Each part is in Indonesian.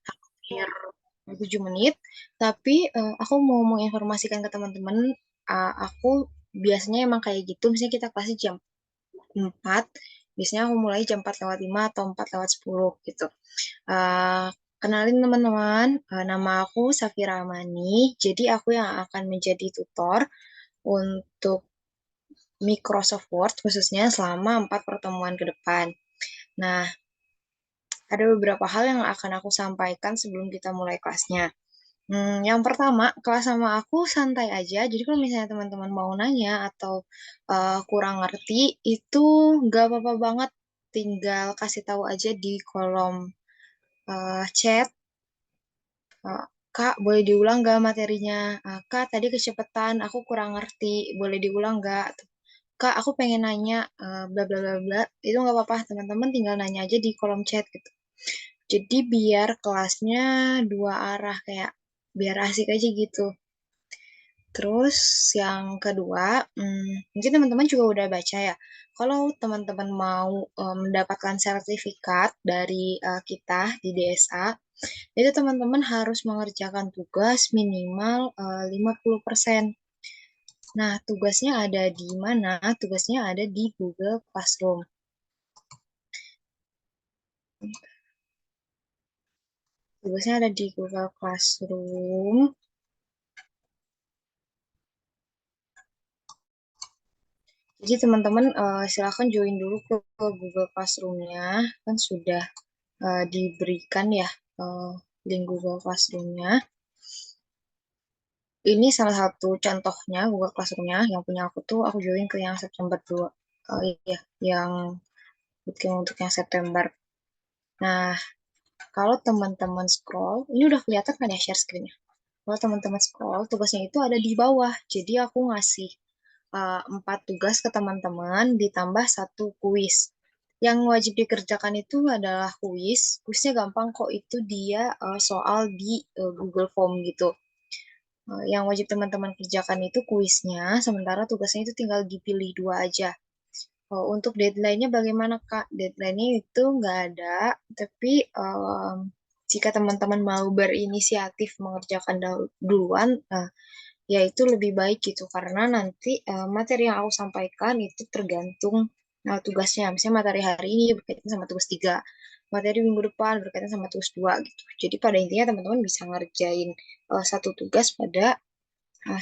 hampir 7 menit. Tapi aku mau menginformasikan ke teman-teman, aku biasanya emang kayak gitu. Misalnya kita kelasnya jam 4, biasanya aku mulai jam 4 lewat 5 atau 4 lewat 10 gitu. Uh, Kenalin teman-teman, nama aku Safira Amani. Jadi aku yang akan menjadi tutor untuk Microsoft Word khususnya selama 4 pertemuan ke depan. Nah, ada beberapa hal yang akan aku sampaikan sebelum kita mulai kelasnya. Yang pertama, kelas sama aku santai aja. Jadi kalau misalnya teman-teman mau nanya atau kurang ngerti, itu nggak apa-apa banget. Tinggal kasih tahu aja di kolom chat. Eh, Kak, boleh diulang nggak materinya? Kak, tadi kecepatan, aku kurang ngerti. Boleh diulang nggak? Kak, aku pengen nanya, bla bla bla bla. Itu nggak apa-apa, teman-teman tinggal nanya aja di kolom chat gitu. Jadi biar kelasnya dua arah, kayak biar asik aja gitu. Terus yang kedua, mungkin teman-teman juga udah baca ya. Kalau teman-teman mau mendapatkan sertifikat dari kita di DSA, itu teman-teman harus mengerjakan tugas minimal 50%. Nah, tugasnya ada di mana? Tugasnya ada di Google Classroom. Tugasnya ada di Google Classroom. Jadi teman-teman silakan join dulu ke Google Classroom-nya. Kan sudah diberikan ya uh, link Google Classroom-nya. Ini salah satu contohnya Google Classroom-nya yang punya aku tuh aku join ke yang September 2. Iya, yang bootcamp untuk yang September. Nah, kalau teman-teman scroll, ini udah kelihatan kan ya share screen-nya. Kalau teman-teman scroll, tugasnya itu ada di bawah. Jadi aku ngasih 4 tugas ke teman-teman ditambah satu kuis. Yang wajib dikerjakan itu adalah kuis. Kuisnya gampang kok, itu dia soal di Google Form gitu. Yang wajib teman-teman kerjakan itu kuisnya, sementara tugasnya itu tinggal dipilih 2 aja. Untuk deadline-nya bagaimana, Kak? Deadline-nya itu nggak ada, tapi jika teman-teman mau berinisiatif mengerjakan duluan, ya itu lebih baik gitu, karena nanti materi yang aku sampaikan itu tergantung tugasnya. Misalnya materi hari ini berkaitan sama tugas 3, materi minggu depan berkaitan sama tugas 2 gitu. Jadi pada intinya teman-teman bisa ngerjain satu tugas pada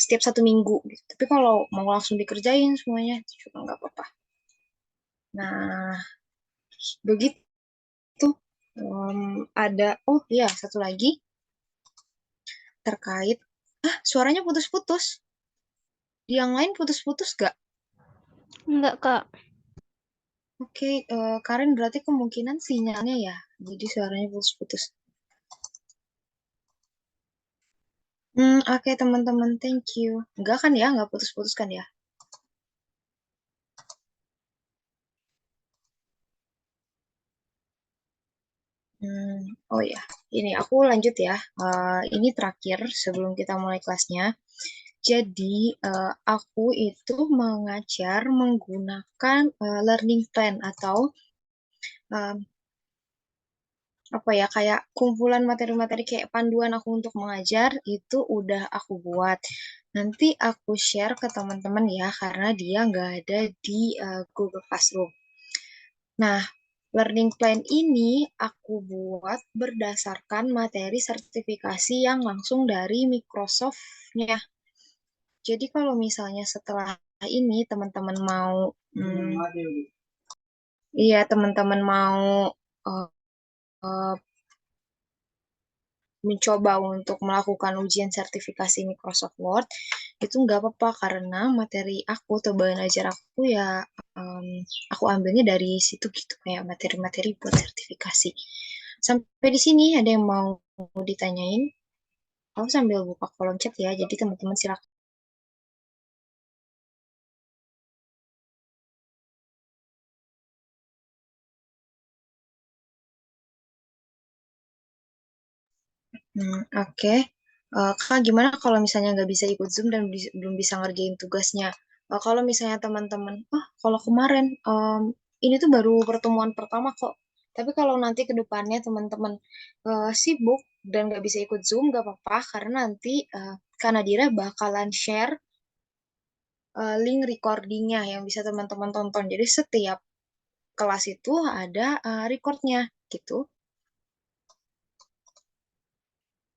setiap 1 minggu gitu. Tapi kalau mau langsung dikerjain semuanya itu juga nggak apa-apa. Nah, begitu. Ada, oh iya, satu lagi terkait, suaranya putus-putus. Di yang lain putus-putus gak? Enggak, Kak. Oke, Karen berarti kemungkinan sinyalnya ya, jadi suaranya putus-putus. Oke, teman-teman, thank you. Enggak kan ya, nggak putus-putus kan ya? Oh ya, ini aku lanjut ya. Ini terakhir sebelum kita mulai kelasnya. Jadi, aku itu mengajar menggunakan learning plan atau um, apa ya, kayak kumpulan materi-materi kayak panduan aku untuk mengajar itu udah aku buat. Nanti aku share ke teman-teman ya, karena dia nggak ada di Google Classroom. Nah, learning plan ini aku buat berdasarkan materi sertifikasi yang langsung dari Microsoft-nya. Jadi kalau misalnya setelah ini teman-teman mau, iya teman-teman mau uh, mencoba untuk melakukan ujian sertifikasi Microsoft Word, itu nggak apa-apa karena materi aku atau bahan ajar aku ya em, aku ambilnya dari situ gitu, kayak materi-materi buat sertifikasi. Sampai di sini ada yang mau ditanyain? Aku sambil buka kolom chat ya, jadi teman-teman silakan. Oke. Kak, gimana kalau misalnya nggak bisa ikut Zoom dan belum bisa ngerjain tugasnya? Kalau misalnya teman-teman, kalau kemarin ini tuh baru pertemuan pertama kok. Tapi kalau nanti ke depannya teman-teman sibuk dan nggak bisa ikut Zoom, nggak apa-apa, karena nanti Kak Nadira bakalan share link recordingnya yang bisa teman-teman tonton. Jadi setiap kelas itu ada recordnya gitu.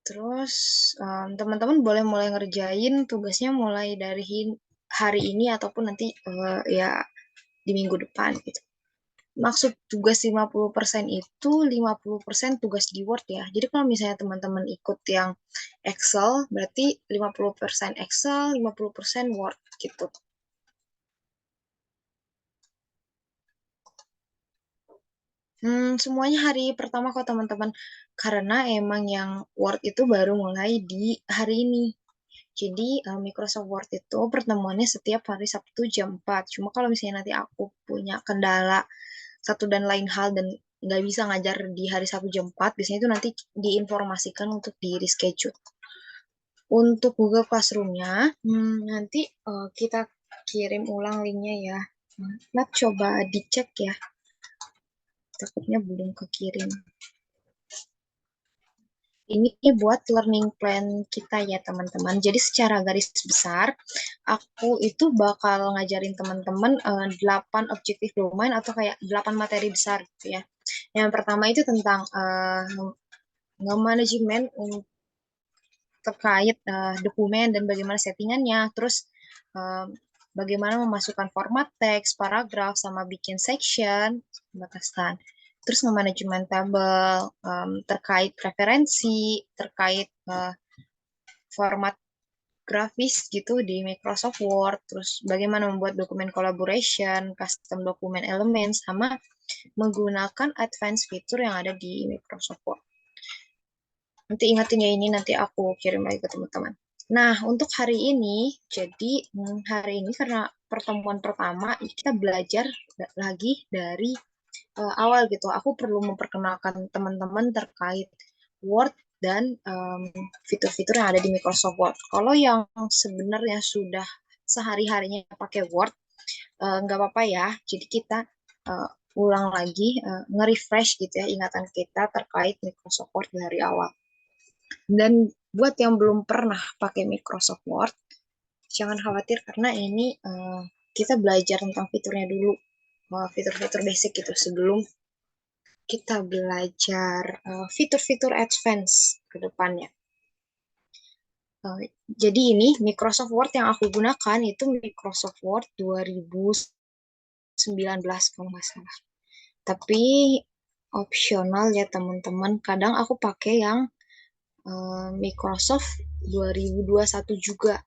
Terus teman-teman boleh mulai ngerjain tugasnya mulai dari hari ini ataupun nanti ya di minggu depan gitu. Maksud tugas 50% itu 50% tugas di Word ya. Jadi kalau misalnya teman-teman ikut yang Excel, berarti 50% Excel, 50% Word gitu. Semuanya hari pertama kok teman-teman. Karena emang yang Word itu baru mulai di hari ini. Jadi Microsoft Word itu pertemuannya setiap hari Sabtu jam 4. Cuma kalau misalnya nanti aku punya kendala satu dan lain hal dan nggak bisa ngajar di hari Sabtu jam 4, biasanya itu nanti diinformasikan untuk di reschedule. Untuk Google Classroom-nya, nanti kita kirim ulang linknya ya. Nah, coba dicek ya. Takutnya belum kekirim. Ini buat learning plan kita ya teman-teman. Jadi secara garis besar, aku itu bakal ngajarin teman-teman 8 objektif domain atau kayak 8 materi besar gitu ya. Yang pertama itu tentang nge-manajemen terkait dokumen dan bagaimana settingannya, terus uh, bagaimana memasukkan format teks, paragraf, sama bikin section, batasan. Terus nge-manajemen tabel terkait preferensi, terkait format grafis gitu di Microsoft Word, terus bagaimana membuat dokumen collaboration, custom dokumen elemen, sama menggunakan advanced fitur yang ada di Microsoft Word. Nanti ingatin ya ini nanti aku kirim lagi ke teman-teman. Nah, untuk hari ini, jadi hari ini karena pertemuan pertama, kita belajar lagi dari awal gitu. Aku perlu memperkenalkan teman-teman terkait Word dan fitur-fitur yang ada di Microsoft Word. Kalau yang sebenarnya sudah sehari-harinya pakai Word, nggak apa-apa ya. Jadi kita ulang lagi, nge-refresh gitu ya ingatan kita terkait Microsoft Word dari awal. Dan buat yang belum pernah pakai Microsoft Word, jangan khawatir karena ini kita belajar tentang fiturnya dulu, fitur-fitur basic gitu sebelum kita belajar fitur-fitur advance ke depannya. Jadi ini Microsoft Word yang aku gunakan itu Microsoft Word 2019 kalau nggak salah. Tapi opsional ya teman-teman. Kadang aku pakai yang Microsoft 2021 juga.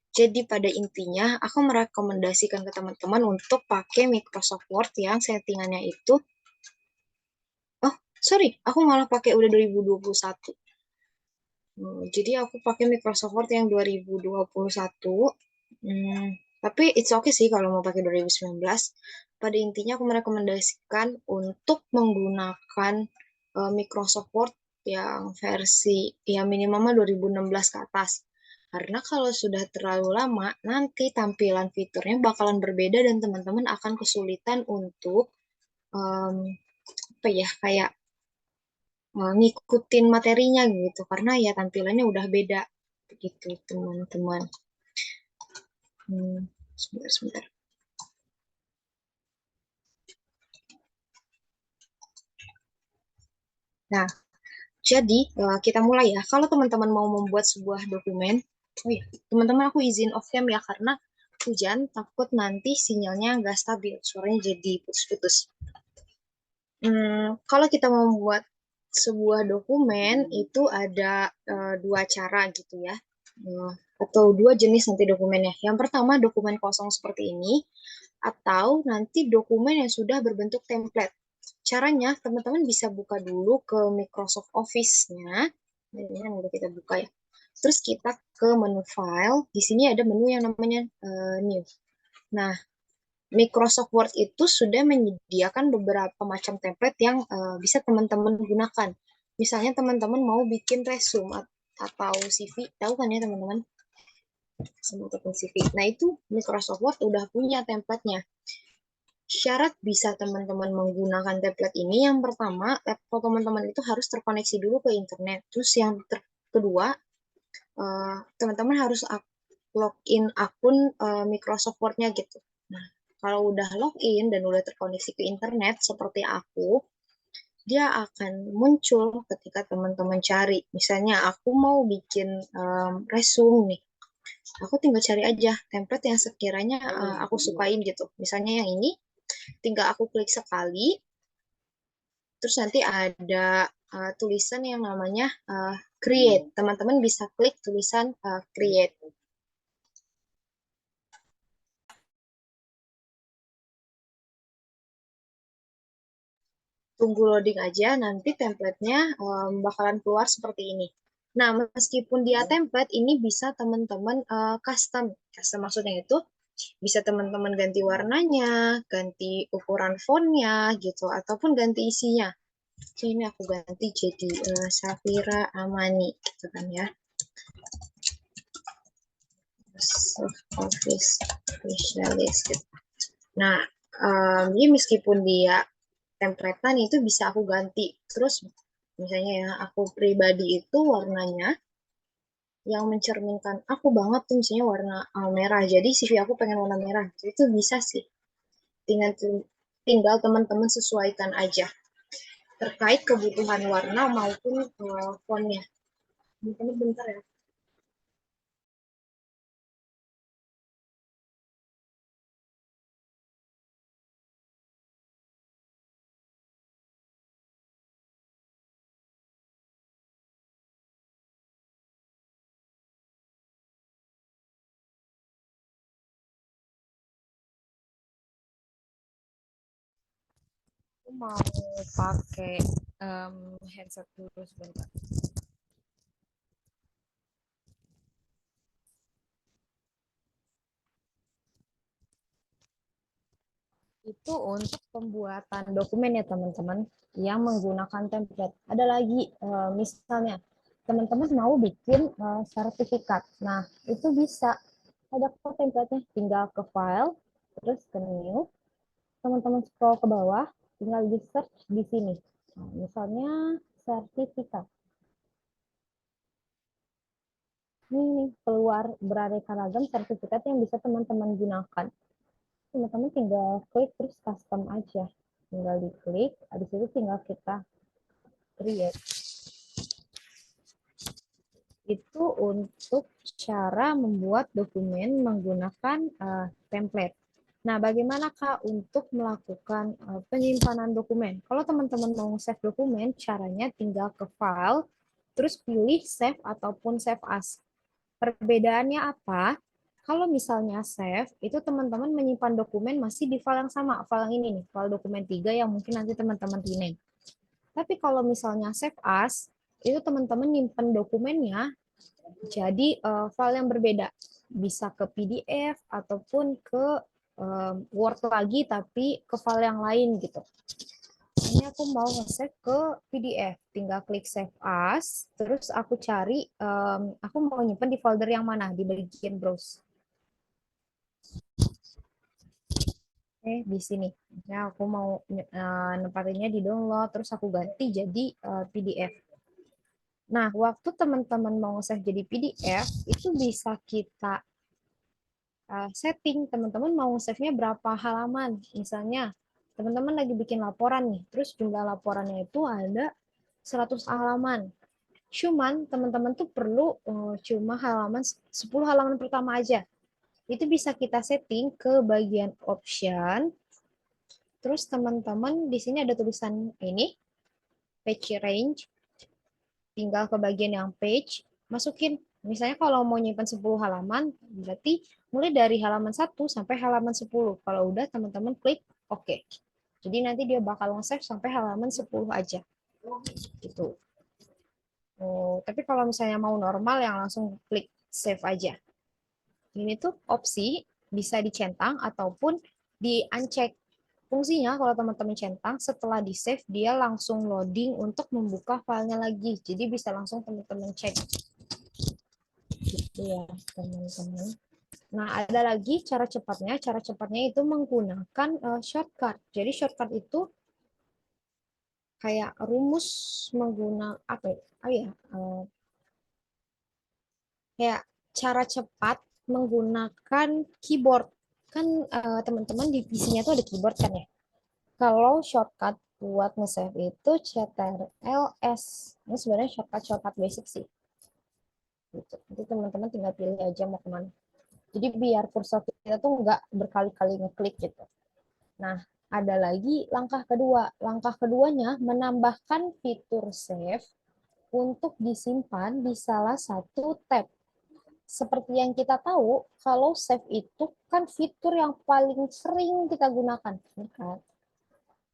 Jadi pada intinya aku merekomendasikan ke teman-teman untuk pakai Microsoft Word yang settingannya itu, oh sorry, aku malah pakai udah 2021. Jadi aku pakai Microsoft Word yang 2021. Tapi it's okay sih kalau mau pakai 2019. Pada intinya aku merekomendasikan untuk menggunakan Microsoft Word yang versi ya minimalnya 2016 ke atas. Karena kalau sudah terlalu lama, nanti tampilan fiturnya bakalan berbeda dan teman-teman akan kesulitan untuk um, apa ya kayak ngikutin materinya gitu karena ya tampilannya udah beda begitu teman-teman. Sebentar. Nah, jadi kita mulai ya. Kalau teman-teman mau membuat sebuah dokumen, oh ya, teman-teman aku izin off cam ya karena hujan, takut nanti sinyalnya nggak stabil, suaranya jadi putus-putus. Kalau kita mau membuat sebuah dokumen itu ada dua cara gitu ya, atau dua jenis nanti dokumennya. Yang pertama dokumen kosong seperti ini, atau nanti dokumen yang sudah berbentuk template. Caranya teman-teman bisa buka dulu ke Microsoft Office-nya. Ini yang udah kita buka ya. Terus kita ke menu file. Di sini ada menu yang namanya new. Nah, Microsoft Word itu sudah menyediakan beberapa macam template yang bisa teman-teman gunakan. Misalnya teman-teman mau bikin resume atau CV, tahu kan ya teman-teman? Sama CV. Nah itu Microsoft Word udah punya template-nya. Syarat bisa teman-teman menggunakan template ini, yang pertama, laptop teman-teman itu harus terkoneksi dulu ke internet. Terus yang kedua, teman-teman harus login akun Microsoft Word-nya gitu. Nah, kalau udah login dan udah terkoneksi ke internet seperti aku, dia akan muncul ketika teman-teman cari. Misalnya aku mau bikin resume nih, aku tinggal cari aja template yang sekiranya aku sukain gitu. Misalnya yang ini, tinggal aku klik sekali, terus nanti ada tulisan yang namanya create. Teman-teman bisa klik tulisan create. Tunggu loading aja, nanti templatenya bakalan keluar seperti ini. Nah, meskipun dia template, ini bisa teman-teman custom. Custom maksudnya itu bisa teman-teman ganti warnanya, ganti ukuran fontnya gitu, ataupun ganti isinya. Jadi ini aku ganti jadi Safira Amani gitu kan ya. Office Specialist gitu. Nah, ini meskipun dia templatean itu bisa aku ganti. Terus misalnya ya, aku pribadi itu warnanya yang mencerminkan aku banget tuh misalnya warna merah. Jadi CV aku pengen warna merah. Jadi itu bisa sih. Tinggal tinggal teman-teman sesuaikan aja terkait kebutuhan warna maupun fontnya. Teman-teman bentar ya. Aku mau pakai headset dulu sebentar. Itu untuk pembuatan dokumen ya teman-teman yang menggunakan template. Ada lagi misalnya teman-teman mau bikin sertifikat. Nah, itu bisa ada kok template-nya, tinggal ke file, terus ke new, teman-teman scroll ke bawah, tinggal di search di sini. Nah, misalnya sertifikat. Ini keluar beraneka ragam sertifikat yang bisa teman-teman gunakan. Teman-teman tinggal klik terus custom aja. Tinggal diklik, habis itu tinggal kita create. Itu untuk cara membuat dokumen menggunakan template. Nah, bagaimana Kak untuk melakukan penyimpanan dokumen? Kalau teman-teman mau save dokumen, caranya tinggal ke file, terus pilih save ataupun save as. Perbedaannya apa? Kalau misalnya save, itu teman-teman menyimpan dokumen masih di file yang sama, file yang ini nih, file dokumen 3 yang mungkin nanti teman-teman rename. Tapi kalau misalnya save as, itu teman-teman nyimpan dokumennya jadi file yang berbeda, bisa ke PDF ataupun ke Word lagi tapi ke file yang lain gitu. Ini aku mau nge-save ke PDF, tinggal klik save as, terus aku cari aku mau nyimpan di folder yang mana di bagian browse. Di sini. Nah, aku mau nempatinnya di download, terus aku ganti jadi PDF. Nah, waktu teman-teman mau save jadi PDF, itu bisa kita setting. Teman-teman mau save-nya berapa halaman. Misalnya, teman-teman lagi bikin laporan nih, terus jumlah laporannya itu ada 100 halaman. Cuman teman-teman tuh perlu cuma 10 halaman pertama aja. Itu bisa kita setting ke bagian option. Terus teman-teman di sini ada tulisan ini, page range. Tinggal ke bagian yang page, masukin. Misalnya kalau mau nyimpan 10 halaman, berarti mulai dari halaman 1 sampai halaman 10. Kalau udah teman-teman klik OK. Jadi nanti dia bakal nge-save sampai halaman 10 aja. Gitu. Oh, tapi kalau misalnya mau normal yang langsung klik save aja. Ini tuh opsi bisa dicentang ataupun di uncheck. Fungsinya kalau teman-teman centang setelah di save dia langsung loading untuk membuka filenya lagi. Jadi bisa langsung teman-teman cek. Gitu ya teman-teman. Nah, ada lagi cara cepatnya. Cara cepatnya itu menggunakan shortcut. Jadi shortcut itu kayak rumus menggunakan apa ya? Kayak cara cepat menggunakan keyboard. Kan teman-teman di PC-nya tuh ada keyboard kan ya. Kalau shortcut buat nge-save itu CTRL-S. Ini sebenarnya shortcut basic sih. Gitu. Nanti teman-teman tinggal pilih aja mau kemana. Jadi biar kursor kita tuh nggak berkali-kali ngeklik gitu. Nah, ada lagi langkah kedua. Langkah keduanya menambahkan fitur save untuk disimpan di salah satu tab. Seperti yang kita tahu, kalau save itu kan fitur yang paling sering kita gunakan.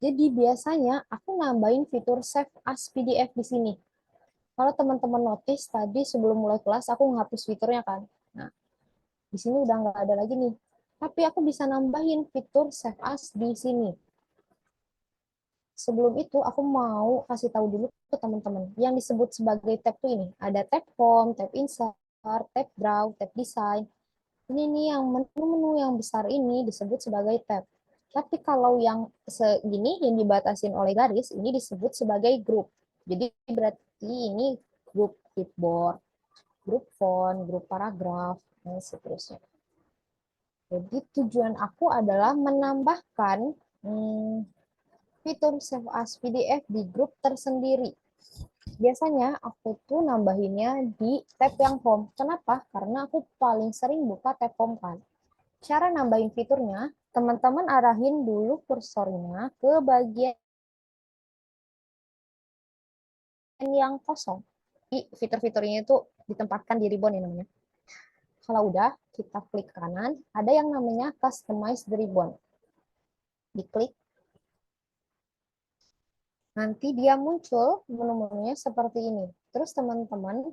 Jadi biasanya aku nambahin fitur save as PDF di sini. Kalau teman-teman notice tadi sebelum mulai kelas aku ngapus fiturnya kan. Nah, di sini udah nggak ada lagi nih. Tapi aku bisa nambahin fitur save as di sini. Sebelum itu aku mau kasih tahu dulu ke teman-teman yang disebut sebagai tab tuh ini. Ada tab home, tab insert, tab draw, tab design. Ini nih yang menu-menu yang besar ini disebut sebagai tab. Tapi kalau yang segini yang dibatasin oleh garis ini disebut sebagai grup. Jadi berarti ini grup clipboard, grup font, grup paragraf, dan seterusnya. Jadi tujuan aku adalah menambahkan fitur Save as PDF di grup tersendiri. Biasanya aku tuh nambahinnya di tab yang home. Kenapa? Karena aku paling sering buka tab home kan. Cara nambahin fiturnya, teman-teman arahin dulu kursornya ke bagian yang kosong. Fitur-fiturnya itu ditempatkan di ribbon ya namanya. Kalau udah, kita klik kanan, ada yang namanya Customize the Ribbon. Diklik, nanti dia muncul menu-menunya seperti ini. Terus teman-teman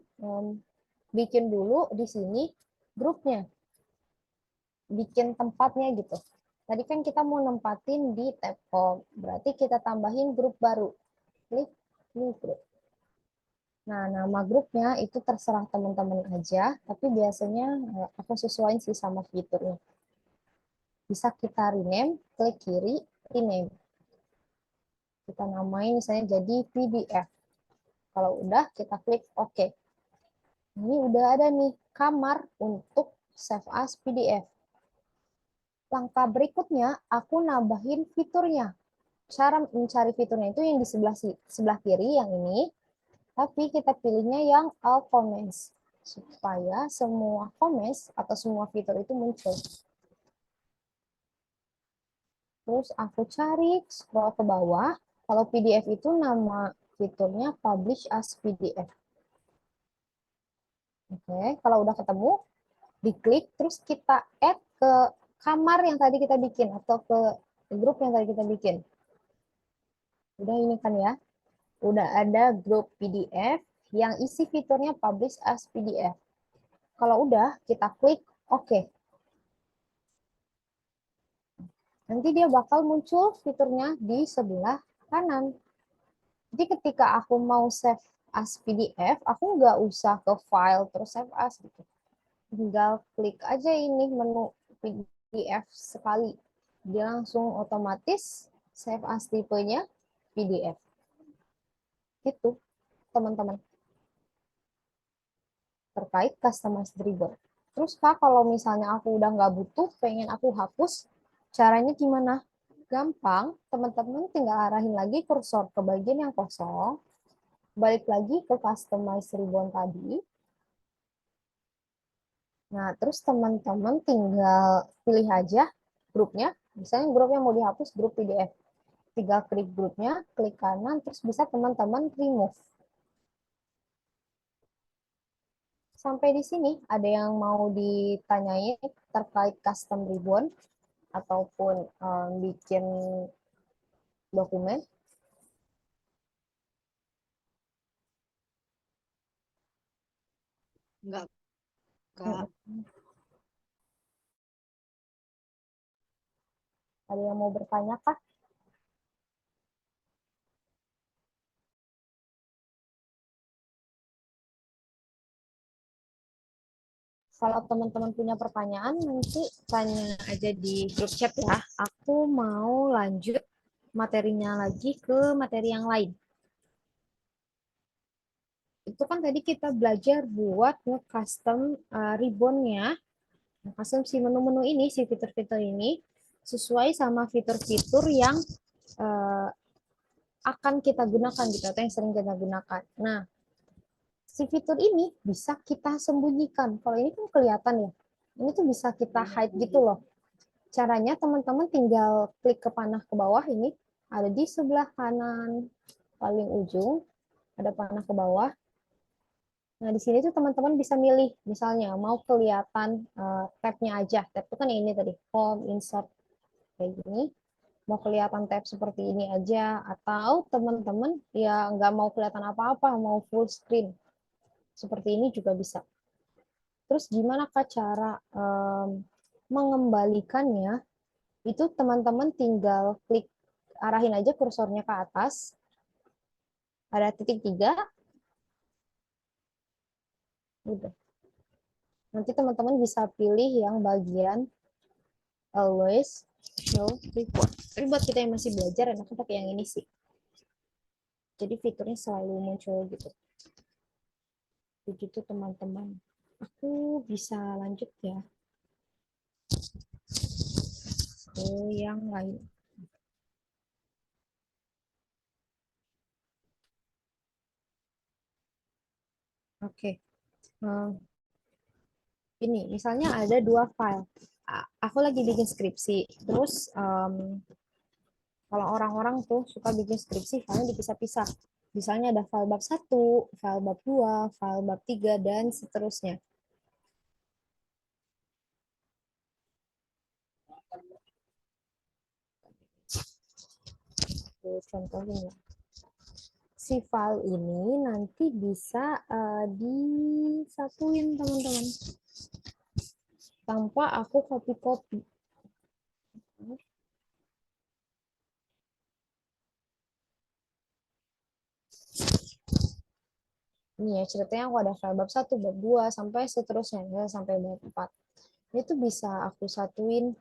bikin dulu di sini grupnya, bikin tempatnya gitu. Tadi kan kita mau nempatin di tab home, berarti kita tambahin grup baru. Klik new group. Nah, nama grupnya itu terserah teman-teman aja, tapi biasanya aku sesuaiin sih sama fiturnya. Bisa kita rename, klik kiri, rename. Kita namain misalnya jadi PDF. Kalau udah, kita klik OK. Ini udah ada nih kamar untuk save as PDF. Langkah berikutnya, aku nambahin fiturnya. Cara mencari fiturnya itu yang di sebelah kiri, yang ini. Tapi kita pilihnya yang all comments. Supaya semua comments atau semua fitur itu muncul. Terus aku cari, scroll ke bawah. Kalau PDF itu nama fiturnya publish as PDF. Oke, kalau udah ketemu, diklik, terus kita add ke kamar yang tadi kita bikin, atau ke grup yang tadi kita bikin. Udah ini kan ya, udah ada grup PDF yang isi fiturnya publish as PDF. Kalau udah, kita klik OK. Nanti dia bakal muncul fiturnya di sebelah kanan. Jadi ketika aku mau save as PDF, aku nggak usah ke file terus save as gitu. Tinggal klik aja ini menu PDF sekali. Dia langsung otomatis save as tipenya PDF. Gitu, teman-teman. Terkait customize ribbon. Terus Kak, kalau misalnya aku udah nggak butuh, pengen aku hapus, caranya gimana? Gampang, teman-teman tinggal arahin lagi kursor ke bagian yang kosong, balik lagi ke customize ribbon tadi. Nah, terus teman-teman tinggal pilih aja grupnya. Misalnya grup yang mau dihapus, grup PDF. Tinggal klik grupnya, klik kanan, terus bisa teman-teman remove. Sampai di sini, ada yang mau ditanyain terkait custom ribbon ataupun bikin dokumen? Enggak, Kak. Ada yang mau bertanya kah? Kalau teman-teman punya pertanyaan, nanti tanya aja di grup chat ya. Aku mau lanjut materinya lagi ke materi yang lain. Itu kan tadi kita belajar buat nge-custom ribbon-nya, nge-custom si menu-menu ini, si fitur-fitur ini, sesuai sama fitur-fitur yang uh, akan kita gunakan gitu, atau yang sering kita gunakan. Nah, si fitur ini bisa kita sembunyikan. Kalau ini kan kelihatan ya, ini tuh bisa kita hide gitu loh. Caranya teman-teman tinggal klik ke panah ke bawah ini, ada di sebelah kanan paling ujung, ada panah ke bawah. Nah, di sini tuh teman-teman bisa milih, misalnya mau kelihatan tab-nya aja. Tab itu kan yang ini tadi, home, insert, kayak gini. Mau kelihatan tab seperti ini aja, atau teman-teman ya nggak mau kelihatan apa-apa, mau full screen. Seperti ini juga bisa. Terus gimana Kak cara mengembalikannya? Itu teman-teman tinggal klik, arahin aja kursornya ke atas, ada titik 3, udah. Nanti teman-teman bisa pilih yang bagian always show report. Tapi buat kita yang masih belajar, enaknya pakai yang ini sih. Jadi fiturnya selalu muncul gitu. Begitu teman-teman. Aku bisa lanjut ya ke yang lain. Oke. Ini misalnya ada 2 file. Aku lagi bikin skripsi. Terus kalau orang-orang tuh suka bikin skripsi, filenya dipisah-pisah. Misalnya ada file bab 1, file bab 2, file bab 3, dan seterusnya. Contohnya, si file ini nanti bisa disatuin teman-teman. Tanpa aku copy-copy. Ini ya ceritanya aku ada file bab 1, bab 2, sampai seterusnya, ya, sampai bab 4. Itu bisa aku satuin.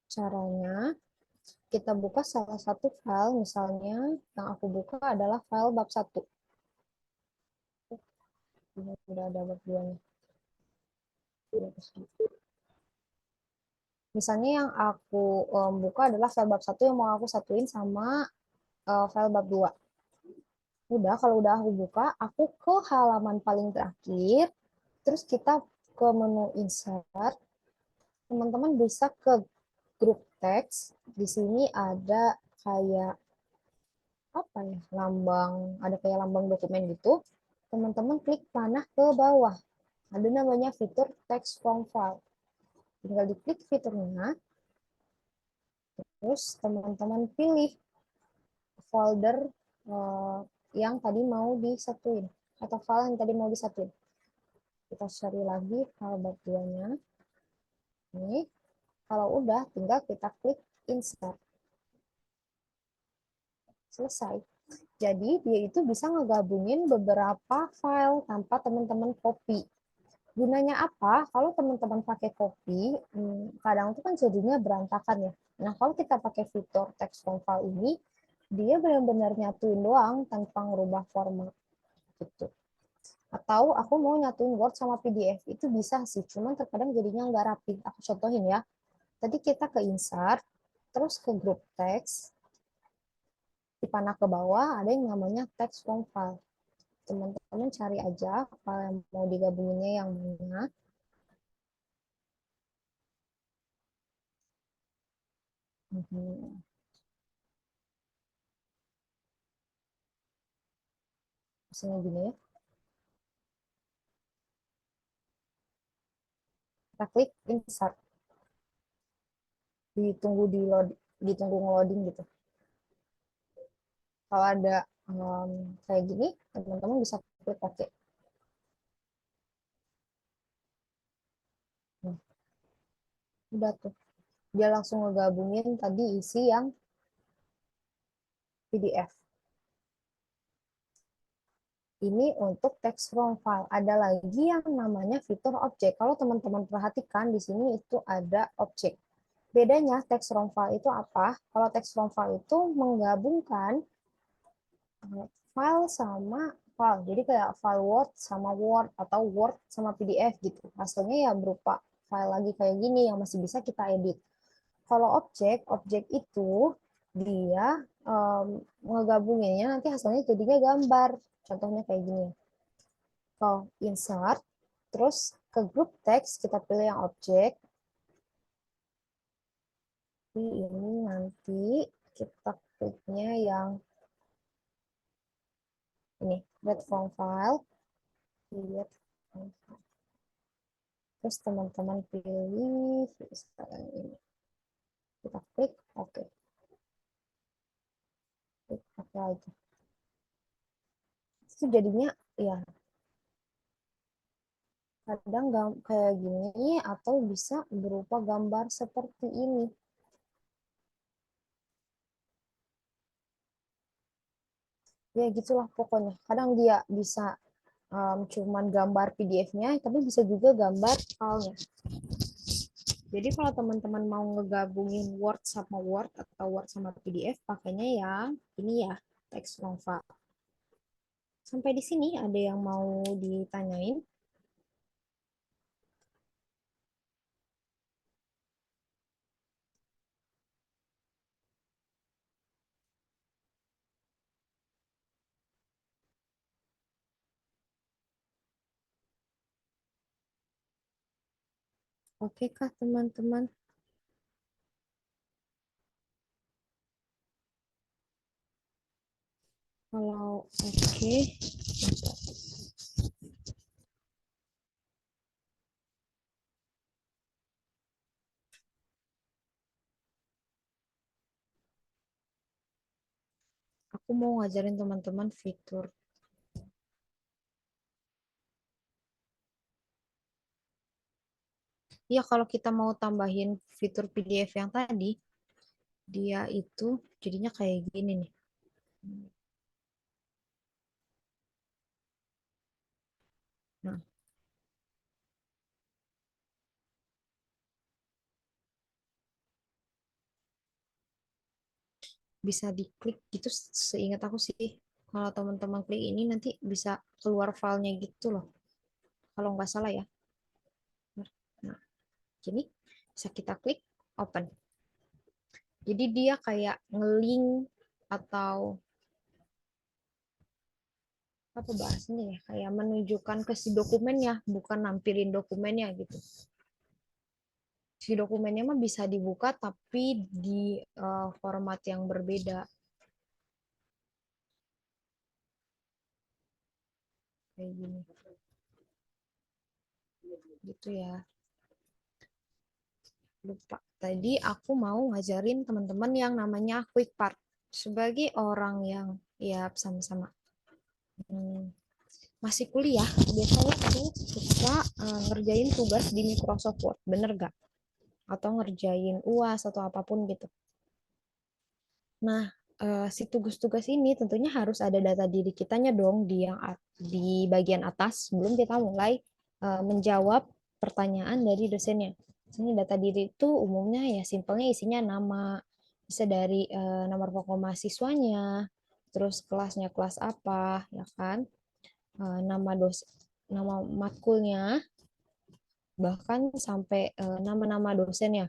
Caranya, kita buka salah satu file, misalnya yang aku buka adalah file bab 1. Udah ada bab 2-nya. Misalnya yang aku buka adalah file bab 1 yang mau aku satuin sama file bab 2. Udah, kalau udah aku buka, aku ke halaman paling terakhir, terus kita ke menu insert, teman-teman bisa ke grup teks. Di sini ada kayak apa ya, lambang, ada kayak lambang dokumen gitu. Teman-teman klik panah ke bawah. Ada namanya fitur text from file. Tinggal diklik fiturnya, terus teman-teman pilih folder yang tadi mau disatuin atau file yang tadi mau disatuin. Kita cari lagi file bab 2-nya. Ini, kalau udah tinggal kita klik insert. Selesai. Jadi dia itu bisa ngegabungin beberapa file tanpa teman-teman copy. Gunanya apa? Kalau teman-teman pakai copy, kadang itu kan jadinya berantakan ya. Nah, kalau kita pakai fitur text from file ini, dia benar-benar nyatuin doang tanpa ngerubah format gitu. Atau aku mau nyatuin Word sama PDF, itu bisa sih, cuman terkadang jadinya nggak rapi. Aku contohin ya. Tadi kita ke insert, terus ke group text, di panah ke bawah ada yang namanya text from file. Teman-teman cari aja file yang mau digabunginnya yang mana. Misalnya gini ya. Kita klik insert. Ditunggu ditunggu ngeloading gitu. Kalau ada kayak gini, teman-teman bisa klik OK. Nah, udah tuh. Dia langsung ngegabungin tadi isi yang PDF. Ini untuk text from file. Ada lagi yang namanya fitur objek. Kalau teman-teman perhatikan di sini itu ada objek. Bedanya text from file itu apa? Kalau text from file itu menggabungkan file sama file. Jadi kayak file Word sama Word atau Word sama PDF gitu. Hasilnya ya berupa file lagi kayak gini yang masih bisa kita edit. Kalau objek, objek itu dia ngegabunginnya nanti hasilnya jadinya gambar. Contohnya kayak gini. Kalau insert, terus ke group text kita pilih yang objek. Ini nanti kita kliknya yang ini, create from file. Create from file. Terus teman-teman pilih sekarang ini. Kita klik oke. Klik oke aja. Itu jadinya ya kadang kayak gini atau bisa berupa gambar seperti ini. Ya gitulah pokoknya. Kadang dia bisa cuman gambar PDF-nya, tapi bisa juga gambar filenya. Jadi kalau teman-teman mau ngegabungin Word sama Word atau Word sama PDF, pakainya yang ini ya, text from file. Sampai di sini ada yang mau ditanyain? Oke kah teman-teman? Kalau oke, aku mau ngajarin teman-teman fitur. Ya kalau kita mau tambahin fitur PDF yang tadi, dia itu jadinya kayak gini nih. Nah, bisa diklik gitu seingat aku sih. Kalau teman-teman klik ini nanti bisa keluar filenya gitu loh. Kalau nggak salah ya. Nah, jadi bisa kita klik open. Jadi dia kayak ngelink atau apa bahasanya ya, kayak menunjukkan ke si dokumennya, bukan nampilin dokumennya gitu. Si dokumennya mah bisa dibuka tapi di format yang berbeda kayak gini. Gitu ya. Lupa. Tadi aku mau ngajarin teman-teman yang namanya quick part. Sebagai orang yang ya sama-sama masih kuliah, biasanya tuh suka ngerjain tugas di Microsoft Word, bener gak? Atau ngerjain UAS atau apapun gitu. Nah, si tugas-tugas ini tentunya harus ada data diri kitanya dong di bagian atas sebelum kita mulai menjawab pertanyaan dari dosennya. Sini data diri itu umumnya ya simpelnya isinya nama, bisa dari nomor pokok mahasiswanya, terus kelasnya kelas apa, ya kan? Nama nama matkulnya, bahkan sampai nama-nama dosennya.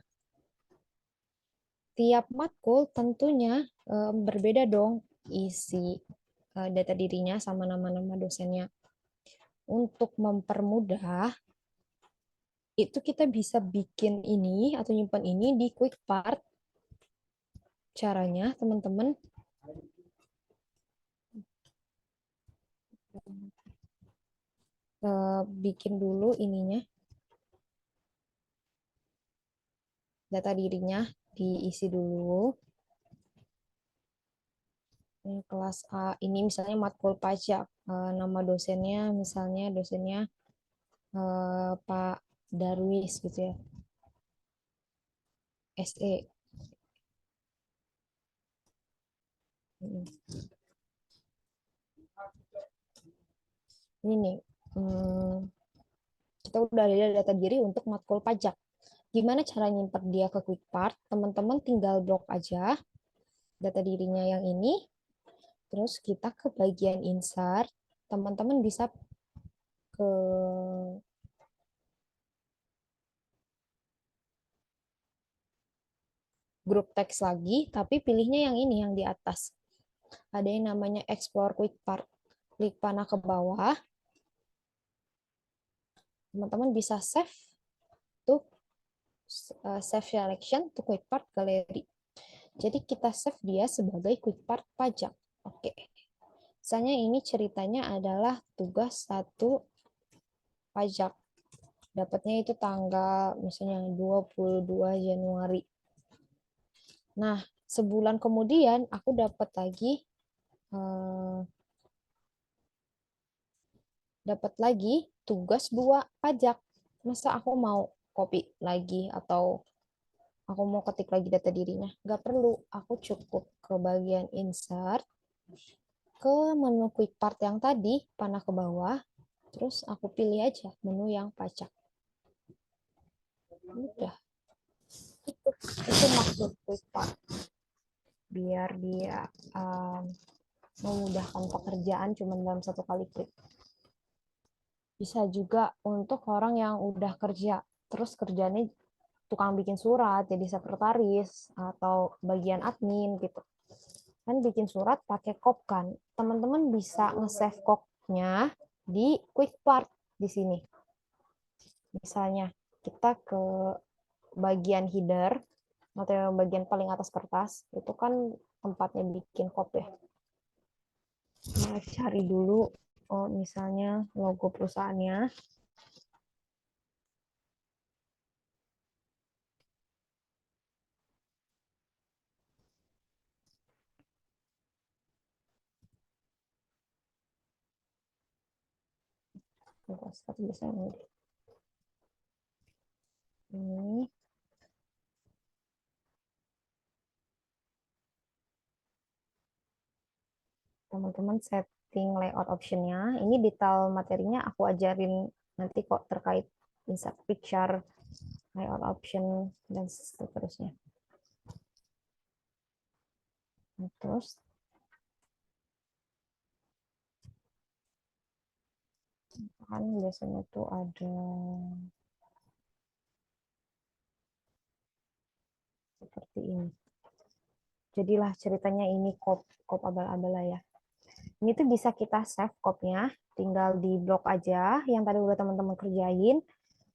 Tiap matkul tentunya berbeda dong isi data dirinya sama nama-nama dosennya. Untuk mempermudah, itu kita bisa bikin ini atau nyimpan ini di quick part. Caranya, teman-teman, bikin dulu ininya, data dirinya diisi dulu. Ini kelas A, ini misalnya matkul pajak. Nama dosennya, misalnya dosennya Pak Darwis gitu ya. SE. Ini nih, kita udah ada data diri untuk matkul pajak. Gimana cara nyimpen dia ke QuickPart? Teman-teman tinggal blok aja data dirinya yang ini, terus kita ke bagian insert, teman-teman bisa ke grup teks lagi, tapi pilihnya yang ini, yang di atas. Ada yang namanya Explore QuickPart. Klik panah ke bawah, teman-teman bisa save to save selection to QuickPart Gallery. Jadi kita save dia sebagai QuickPart pajak. Oke. Misalnya ini ceritanya adalah tugas 1 pajak. Dapatnya itu tanggal misalnya 22 Januari. Nah, sebulan kemudian aku dapat lagi tugas 2 pajak. Masa aku mau copy lagi atau aku mau ketik lagi data dirinya? Nggak perlu, aku cukup ke bagian insert, ke menu quick part yang tadi, panah ke bawah, terus aku pilih aja menu yang pajak. Udah, itu maksud quick part. Biar dia memudahkan pekerjaan cuma dalam 1 kali klik. Bisa juga untuk orang yang udah kerja, terus kerjanya tukang bikin surat, jadi sekretaris, atau bagian admin gitu. Kan bikin surat pakai kop kan. Teman-teman bisa nge-save kopnya di quick part di sini. Misalnya kita ke bagian header, atau yang bagian paling atas kertas, itu kan tempatnya bikin kop ya. Nah, cari dulu, misalnya logo perusahaannya. Ini teman-teman setting layout optionnya. Ini detail materinya aku ajarin nanti kok terkait insert picture, layout option, dan seterusnya. Nah, terus kan biasanya tuh ada seperti ini. Jadilah ceritanya ini kop abal-abal ya. Ini tuh bisa kita save kopnya, tinggal di blok aja yang tadi udah teman-teman kerjain.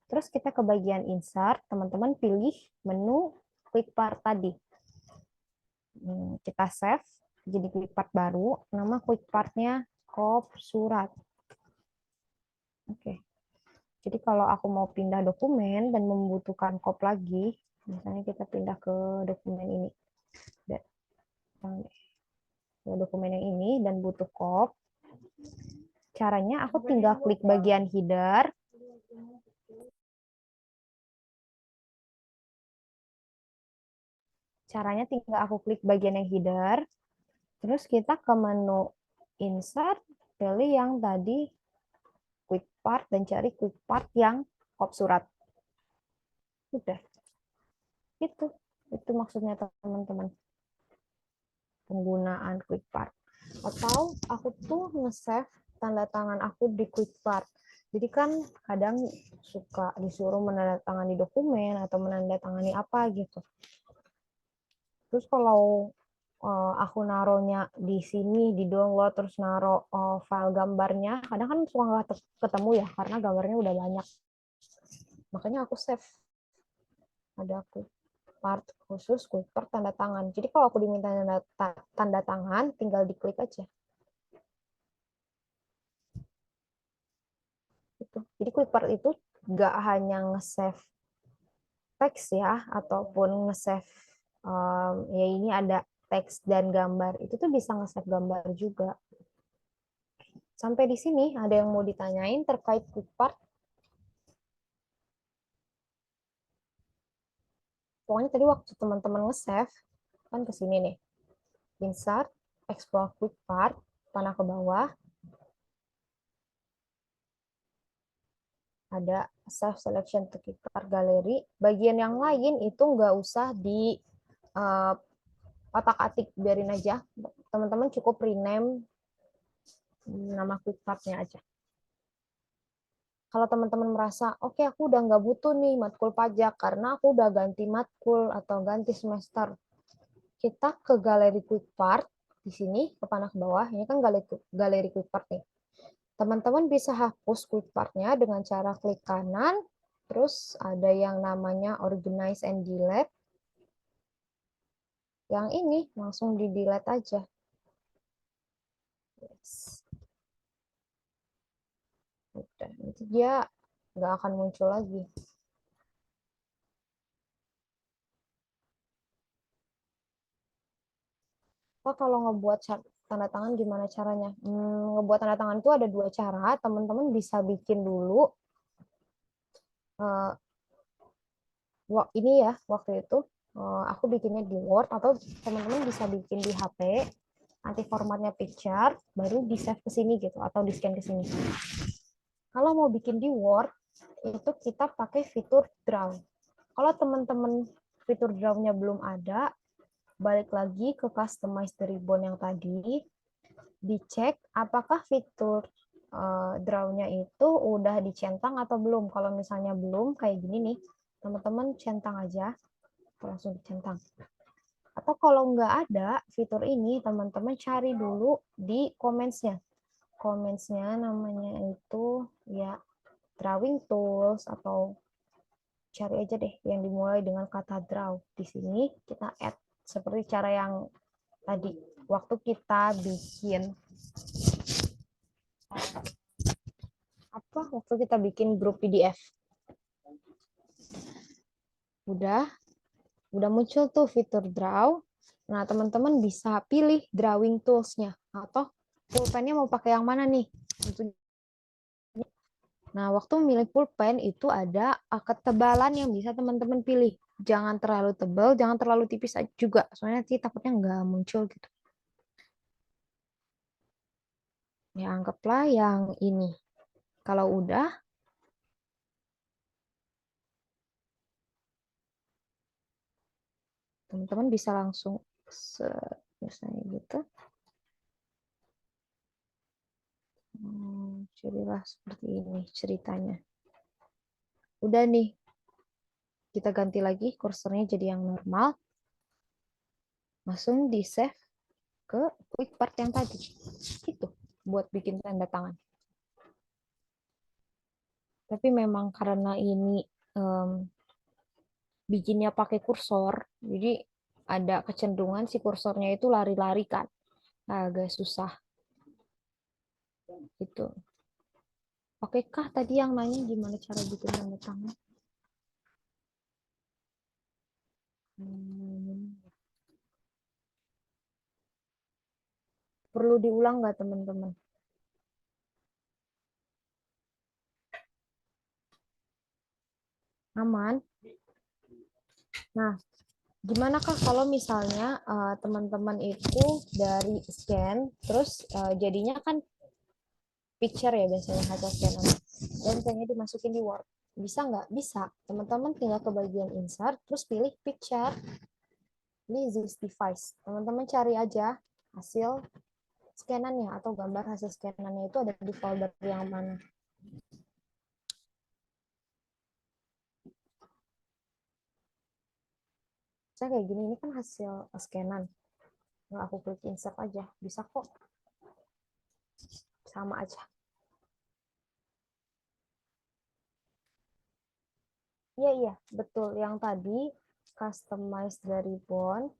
Terus kita ke bagian insert, teman-teman pilih menu quick part tadi. Kita save jadi quick part baru, nama quick partnya kop surat. Oke. Jadi kalau aku mau pindah dokumen dan membutuhkan kop lagi, misalnya kita pindah ke dokumen ini. Dokumen yang ini dan butuh kop. Caranya aku tinggal klik bagian header. Caranya tinggal aku klik bagian yang header. Terus kita ke menu insert, pilih yang tadi quick part dan cari quick part yang kop surat. Udah. Itu maksudnya teman-teman. Penggunaan quick part. Atau aku tuh nge-save tanda tangan aku di quick part. Jadi kan kadang suka disuruh menandatangani dokumen atau menandatangani apa gitu. Terus kalau aku naruhnya di sini di download terus naruh file gambarnya, kadang kan suka nggak ketemu ya karena gambarnya udah banyak. Makanya aku save. Ada quick part khusus quick part tanda tangan. Jadi kalau aku diminta tanda tangan, tinggal diklik aja. Jadi quick part itu nggak hanya nge-save teks ya, ataupun nge-save ya ini ada teks dan gambar. Itu tuh bisa nge-save gambar juga. Sampai di sini ada yang mau ditanyain terkait quick part? Pokoknya tadi waktu teman-teman nge-save, kan ke sini nih. Insert, explore quick part, panah ke bawah. ada self selection to keep card gallery. Bagian yang lain itu nggak usah di otak-atik, biarin aja. Teman-teman cukup rename nama quick card-nya aja. Kalau teman-teman merasa, oke aku udah nggak butuh nih matkul pajak karena aku udah ganti matkul atau ganti semester, kita ke galeri quick part di sini ke panah ke bawah. Ini kan galeri quick part nih. Teman-teman bisa hapus quick part-nya dengan cara klik kanan, terus ada yang namanya organize and delete. Yang ini langsung di delete aja. Yes. Udah, nanti dia nggak akan muncul lagi. Oh, kalau ngebuat tanda tangan gimana caranya? Ngebuat tanda tangan itu ada dua cara. Teman-teman bisa bikin dulu. Ini ya, waktu itu aku bikinnya di Word, atau teman-teman bisa bikin di HP. Nanti formatnya picture, baru di save ke sini gitu, atau di scan ke sini. Kalau mau bikin di Word, itu kita pakai fitur draw. Kalau teman-teman fitur draw-nya belum ada, balik lagi ke customize the ribbon yang tadi, dicek apakah fitur draw-nya itu udah dicentang atau belum. Kalau misalnya belum, kayak gini nih, teman-teman centang aja, langsung dicentang. Atau kalau nggak ada fitur ini, teman-teman cari dulu di comments-nya. Comments-nya namanya itu ya drawing tools, atau cari aja deh yang dimulai dengan kata draw. Di sini kita add seperti cara yang tadi waktu kita bikin waktu kita bikin grup PDF. Udah muncul tuh fitur draw. Nah, teman-teman bisa pilih drawing tools-nya, atau pulpen-nya mau pakai yang mana nih. Nah, waktu memilih pulpen itu ada ketebalan yang bisa teman-teman pilih. Jangan terlalu tebal, jangan terlalu tipis juga. Soalnya nanti takutnya nggak muncul gitu. Ya, anggaplah yang ini. Kalau udah, teman-teman bisa langsung misalnya gitu. Jadilah seperti ini ceritanya. Udah nih, kita ganti lagi kursornya jadi yang normal. Langsung di save ke quick part yang tadi. Itu buat bikin tanda tangan. Tapi memang karena ini bikinnya pakai kursor, jadi ada kecenderungan si kursornya itu lari-lari kan. Nah, agak susah. Gitu. Oke kah tadi yang nanya gimana cara bikin tanda tangan? Perlu diulang nggak teman-teman? Aman? Nah, gimana kah kalau misalnya teman-teman itu dari scan, terus jadinya kan picture ya biasanya hasil scanan, dan pengen dimasukin di Word. Bisa nggak? Bisa. Teman-teman tinggal ke bagian insert, terus pilih picture. Ini this device. Teman-teman cari aja hasil scanannya atau gambar hasil scanannya itu ada di folder yang mana. Saya kayak gini, ini kan hasil scanan. Nah, aku klik insert aja. Bisa kok. Sama aja. Iya, betul. Yang tadi, customize dari ribbon.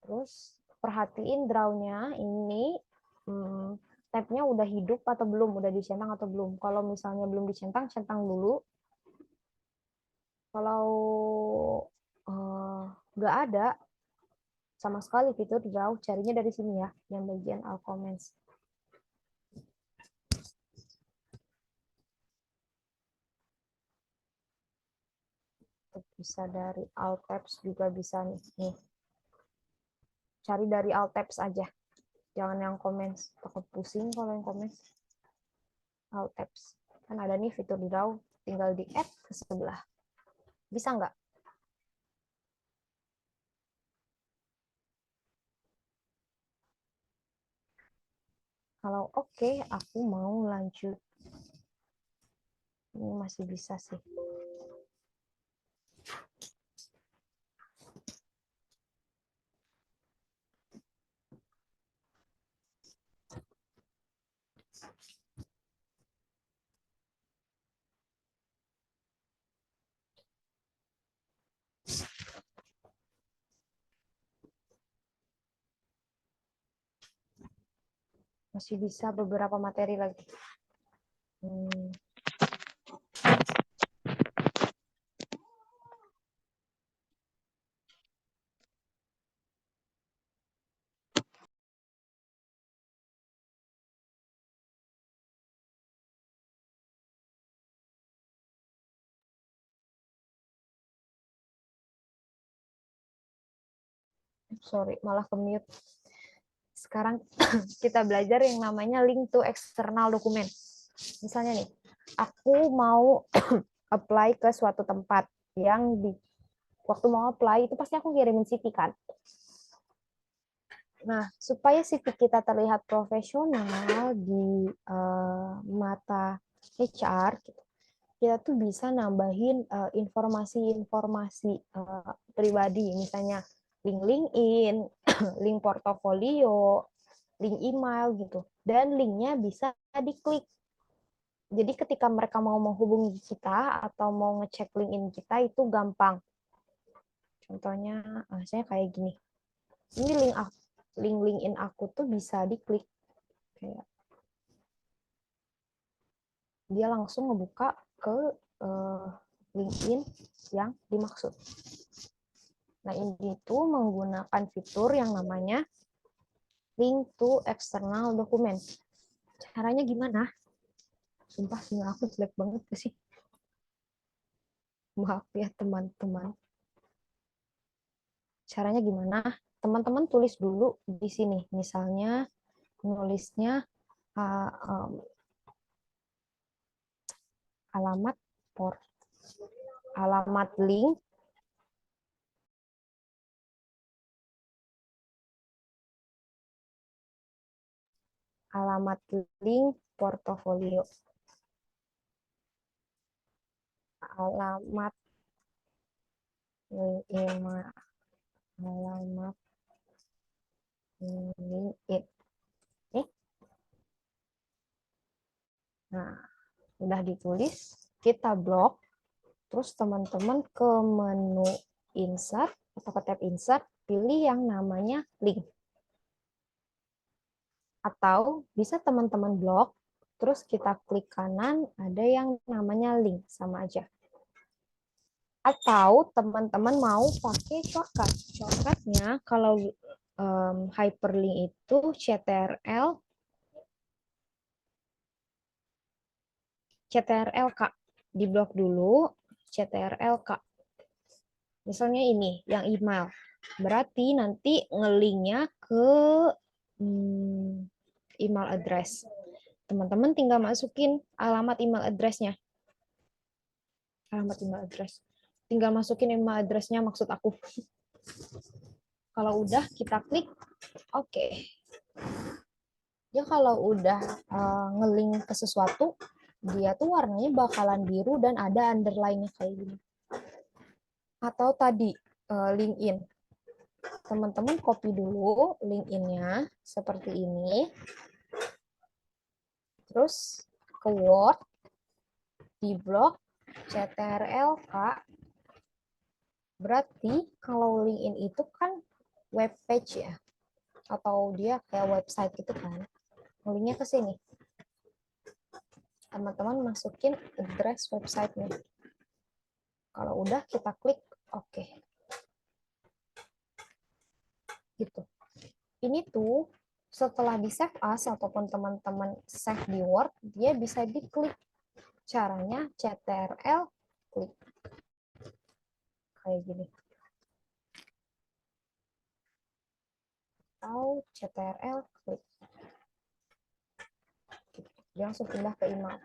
Terus, perhatiin draw-nya ini, tab-nya udah hidup atau belum, udah dicentang atau belum. Kalau misalnya belum dicentang, centang dulu. Kalau nggak ada sama sekali fitur draw, carinya dari sini ya, yang bagian all comments. Bisa dari alt tabs juga bisa nih. Cari dari alt tabs aja. Jangan yang comments, takut pusing kalau yang comments. Alt tabs. Kan ada nih fitur draw, tinggal di add ke sebelah. Bisa nggak? Kalau oke, aku mau lanjut. Ini masih bisa sih. Masih bisa beberapa materi lagi. Sorry, malah ke mute. Sekarang kita belajar yang namanya link to external document. Misalnya nih, aku mau apply ke suatu tempat yang waktu mau apply itu pasti aku kirimin CV kan. Nah, supaya CV kita terlihat profesional di mata HR, kita tuh bisa nambahin informasi-informasi pribadi, misalnya link LinkedIn, link portofolio, link email gitu. Dan linknya bisa diklik. Jadi ketika mereka mau menghubungi kita atau mau ngecek LinkedIn kita itu gampang. Contohnya, saya kayak gini. Ini link LinkedIn aku tuh bisa diklik. Kayak dia langsung ngebuka ke LinkedIn yang dimaksud. Nah, ini tuh menggunakan fitur yang namanya link to external document. Caranya gimana? Sumpah sinyal aku jelek banget sih. Maaf ya teman-teman. Caranya gimana? Teman-teman tulis dulu di sini. Misalnya nulisnya alamat alamat link portofolio. Alamat LinkedIn. Nah, udah ditulis, kita blok, terus teman-teman ke menu insert atau ke tab insert, pilih yang namanya link. Atau bisa teman-teman blok, terus kita klik kanan, ada yang namanya link, sama aja. Atau teman-teman mau pakai shortcut. Shortcutnya kalau hyperlink itu CTRL Kak. Diblok dulu CTRL Kak. Misalnya ini yang email. Berarti nanti ngelinknya ke email address. Teman-teman tinggal masukin alamat email address-nya. Alamat email address. Tinggal masukin email address-nya maksud aku. Kalau udah kita klik oke. Ya kalau udah ngelink ke sesuatu, dia tuh warnanya bakalan biru dan ada underline-nya kayak gini. Atau tadi LinkedIn. Teman-teman copy dulu LinkedIn-nya seperti ini. Terus ke Word, di blok, CTRL, Kak. Berarti kalau LinkedIn itu kan web page ya. Atau dia kayak website gitu kan. Linknya ke sini. Teman-teman masukin address website-nya. Kalau udah kita klik oke. Gitu. Ini tuh setelah di save as ataupun teman-teman save di Word, dia bisa diklik. Caranya CTRL klik. Kayak gini. Atau CTRL klik. Dia langsung pindah ke email.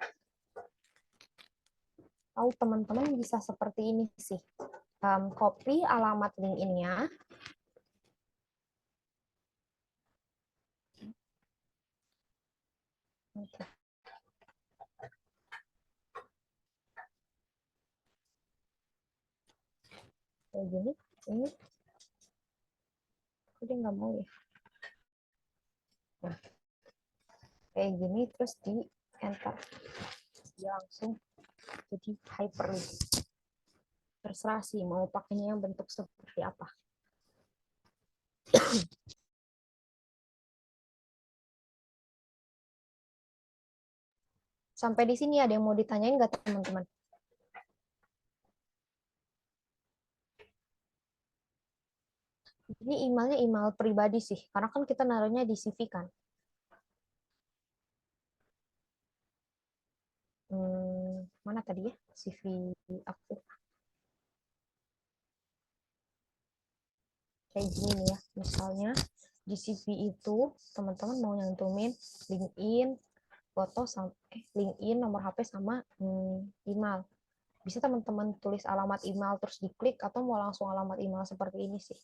Tahu teman-teman bisa seperti ini sih. Copy alamat LinkedIn-nya. Oke. Kayak gini, ini kok dia nggak mau ya? Nah, kayak gini terus di enter, dia langsung jadi hyperlink. Terserah sih mau pakainya yang bentuk seperti apa. Sampai di sini ada yang mau ditanyain nggak teman-teman? Ini emailnya email pribadi sih, karena kan kita naruhnya di CV kan. Mana tadi ya CV aku? Kayak gini nih ya, misalnya di CV itu teman-teman mau nyantumin LinkedIn, foto, LinkedIn, nomor HP sama email. Bisa teman-teman tulis alamat email terus diklik atau mau langsung alamat email seperti ini sih.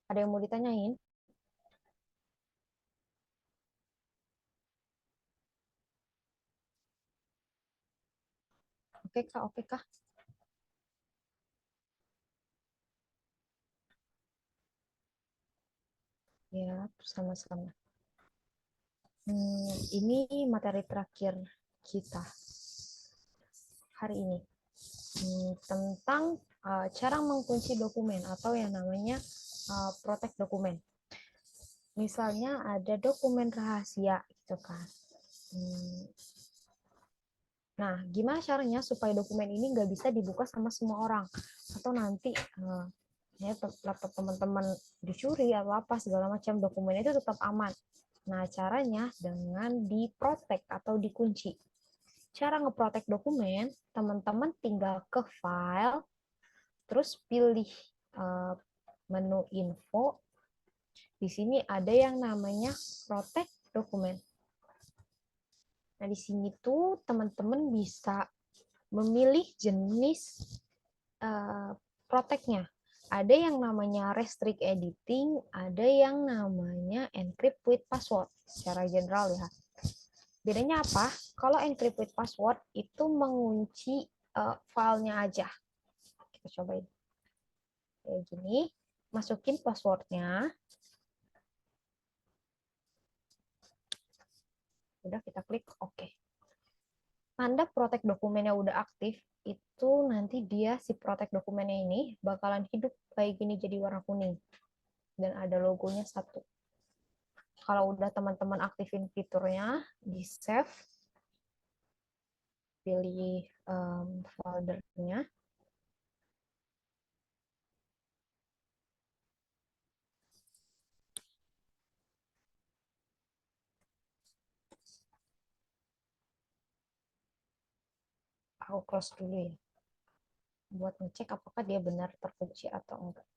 Ada yang mau ditanyain? Oke Kak, oke Kak. Ya, sama-sama. Ini materi terakhir kita hari ini. Tentang cara mengunci dokumen atau yang namanya protect dokumen. Misalnya ada dokumen rahasia gitu kan. Nah, gimana caranya supaya dokumen ini nggak bisa dibuka sama semua orang? Atau nanti laptop teman-teman dicuri atau apa segala macam, dokumen itu tetap aman. Nah, caranya dengan diprotect atau dikunci. Cara ngeprotect dokumen, teman-teman tinggal ke file, terus pilih menu info. Di sini ada yang namanya protect dokumen. Nah, di sini tuh teman-teman bisa memilih jenis protect-nya. Ada yang namanya restrict editing, ada yang namanya encrypt with password. Secara general ya. Bedanya apa? Kalau encrypt with password itu mengunci filenya aja. Kita cobain. Kayak gini, masukin passwordnya. Udah kita klik OK. Tanda protect dokumennya udah aktif, itu nanti dia si protect dokumennya ini bakalan hidup kayak gini jadi warna kuning. Dan ada logonya satu. Kalau udah teman-teman aktifin fiturnya, di save, pilih foldernya. Aku close dulu ya. Buat ngecek apakah dia benar terkunci atau enggak.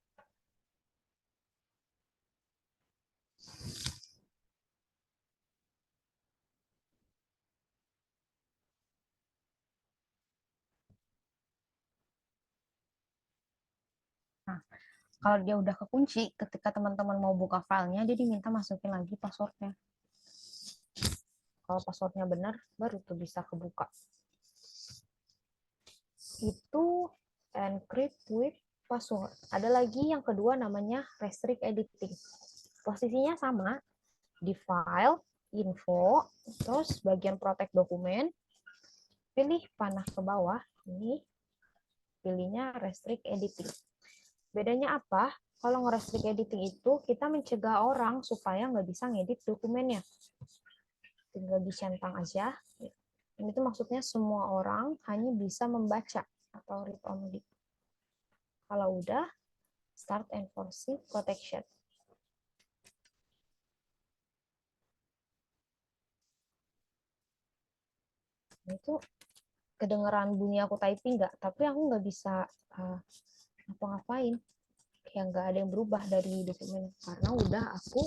Nah, kalau dia udah kekunci, ketika teman-teman mau buka filenya, dia diminta masukin lagi passwordnya. Kalau passwordnya benar, baru tuh bisa kebuka. Itu encrypt with password. Ada lagi yang kedua namanya restrict editing. Posisinya sama, di file, info, terus bagian protect dokumen, pilih panah ke bawah, ini pilihnya restrict editing. Bedanya apa? Kalau nge-restrict editing itu, kita mencegah orang supaya nggak bisa ngedit dokumennya. Tinggal dicentang aja. Ini tuh maksudnya semua orang hanya bisa membaca atau read only. Kalau udah, start enforcing protection. Itu kedengeran bunyi aku typing nggak? Tapi aku nggak bisa ngapa-ngapain. Kayak nggak ada yang berubah dari dokumen. Karena udah aku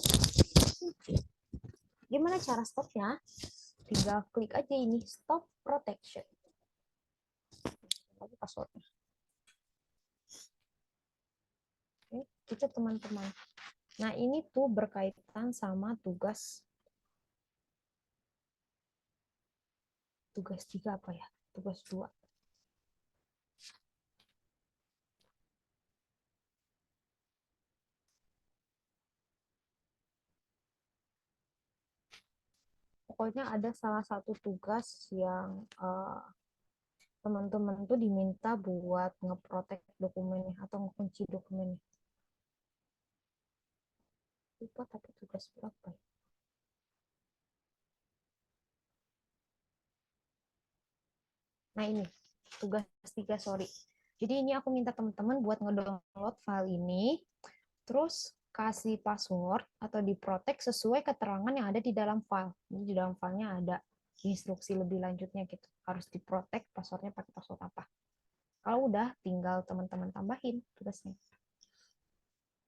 Gimana cara stopnya? Tinggal klik aja ini stop protection. Lagi passwordnya. Oke, itu teman-teman. Nah, ini tuh berkaitan sama tugas 3 apa ya? Tugas 2. Pokoknya ada salah satu tugas yang teman-teman tuh diminta buat ngeprotek dokumennya atau ngekunci dokumennya. Lupa tapi tugas berapa ya? Nah ini, tugas 3, sorry. Jadi ini aku minta teman-teman buat ngedownload file ini, terus kasih password atau diprotek sesuai keterangan yang ada di dalam file. Ini di dalam filenya ada instruksi lebih lanjutnya gitu. Harus diprotek passwordnya pakai password apa. Kalau udah, tinggal teman-teman tambahin tugasnya.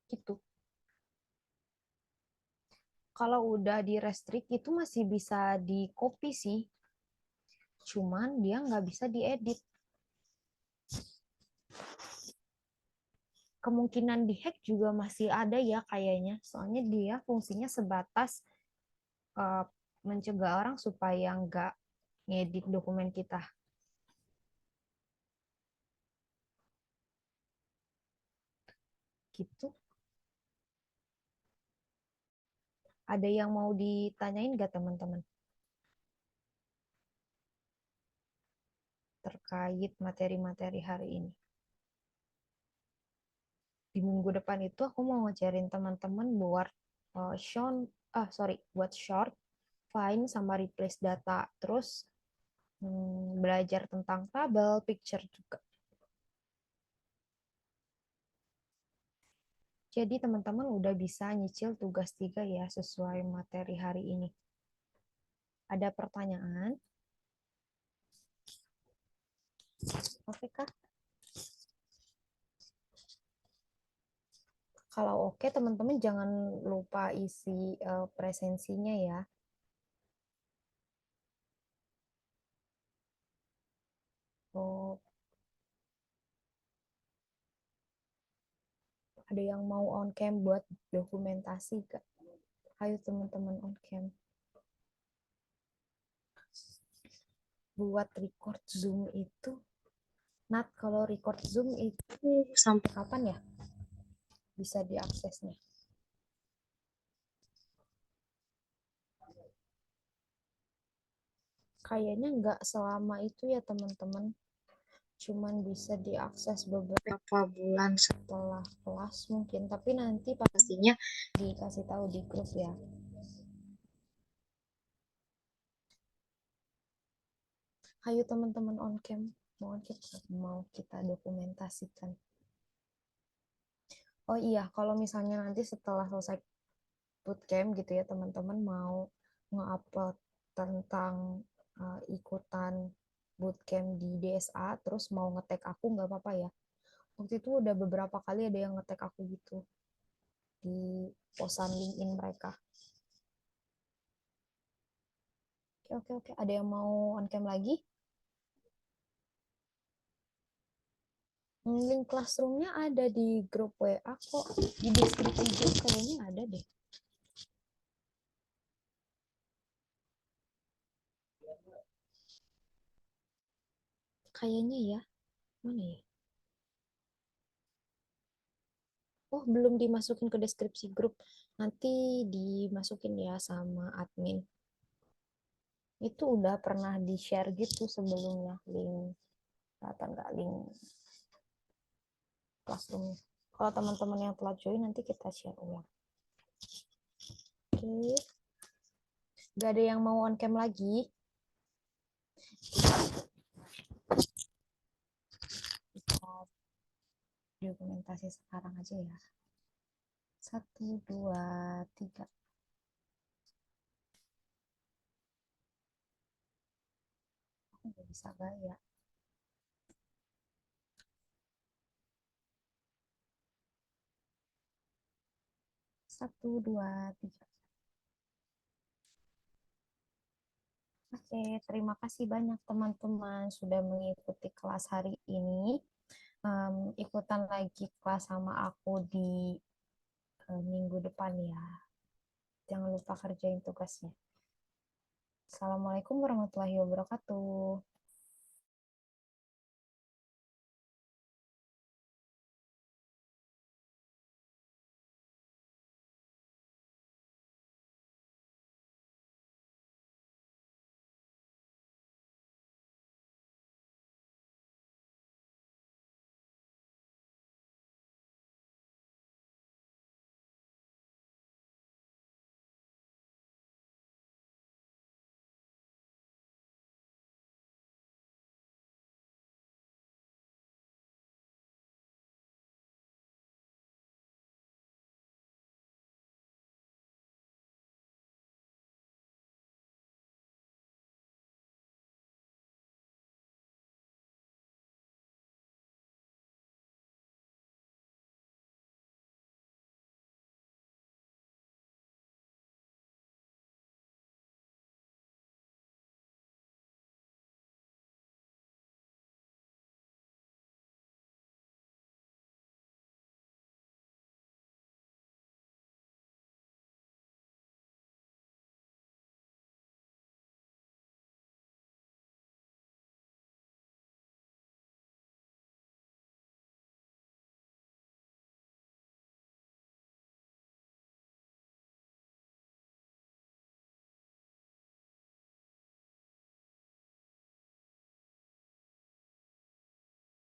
Gitu. Kalau udah di restrict itu masih bisa di copy sih. Cuman dia nggak bisa diedit. Kemungkinan dihack juga masih ada ya kayaknya. Soalnya dia fungsinya sebatas uh, mencegah orang supaya nggak ngedit dokumen kita. Gitu. Ada yang mau ditanyain nggak teman-teman? Terkait materi-materi hari ini. Di minggu depan itu aku mau ngajarin teman-teman buat buat short, find sama replace data. Terus belajar tentang tabel, picture juga. Jadi teman-teman udah bisa nyicil tugas 3 ya sesuai materi hari ini. Ada pertanyaan? Oke Kak? Kalau oke teman-teman jangan lupa isi presensinya ya. Oh, ada yang mau on cam buat dokumentasi Kak? Ayo teman-teman on cam. Buat record Zoom itu, Nat, kalau record Zoom itu sampai kapan ya bisa diaksesnya? Kayaknya nggak selama itu ya teman-teman. Cuman bisa diakses beberapa bulan setelah kelas mungkin. Tapi nanti pastinya dikasih tahu di grup ya. Ayo teman-teman on cam. Mau kita dokumentasikan. Oh iya, kalau misalnya nanti setelah selesai bootcamp gitu ya teman-teman mau nge-upload tentang ikutan bootcamp di DSA terus mau ngetek aku nggak apa-apa ya. Waktu itu udah beberapa kali ada yang ngetek aku gitu di posan LinkedIn mereka. Oke. Ada yang mau on cam lagi? Link classroomnya ada di grup WA kok. Di deskripsi grup kayaknya ada deh. Kayaknya ya. Mana ya? Oh, belum dimasukin ke deskripsi grup. Nanti dimasukin ya sama admin. Itu udah pernah di-share gitu sebelumnya link atau enggak link classroomnya. Kalau teman-teman yang telah join nanti kita share ulang. Oke. Gak ada yang mau on cam lagi. Kita dokumentasi sekarang aja ya. 1, 2, 3. Aku nggak bisa gaya. 1, 2, 3. Oke, terima kasih banyak teman-teman sudah mengikuti kelas hari ini. Ikutan lagi kelas sama aku di minggu depan ya. Jangan lupa kerjain tugasnya. Assalamualaikum warahmatullahi wabarakatuh.